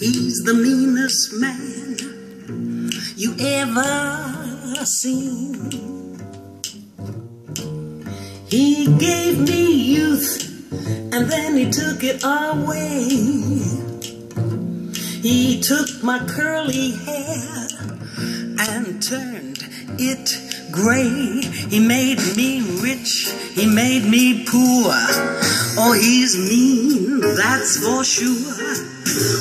He's the meanest man you ever seen. He gave me youth and then he took it away. He took my curly hair and turned it gray. He made me rich, he made me poor. Oh, he's mean, that's for sure.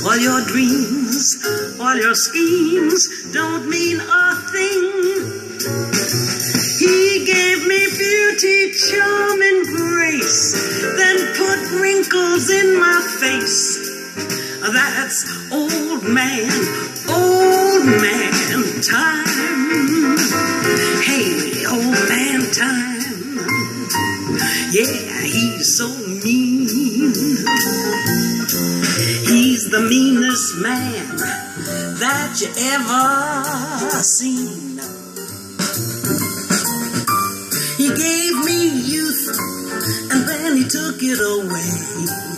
All your dreams, all your schemes don't mean a thing. He gave me beauty, charm, and grace, then put wrinkles in my face. That's old man time. Hey, old man time. Yeah, he's so mean. He's the meanest man that you ever seen. He gave me youth and then he took it away.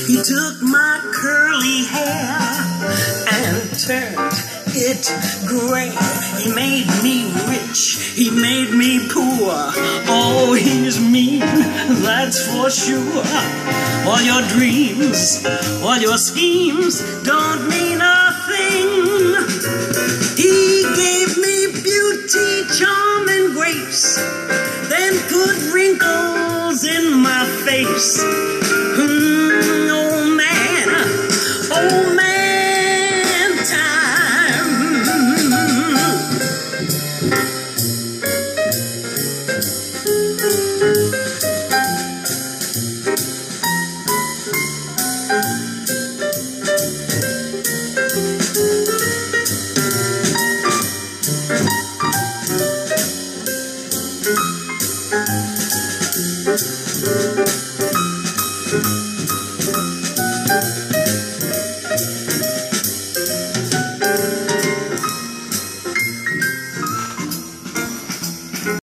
He took my curly hair and turned it gray. He made me rich, he made me poor. Oh, he's mean, that's for sure. All your dreams, all your schemes don't mean a thing. He gave me beauty, charm, and grace, then put wrinkles in my face. Old man time.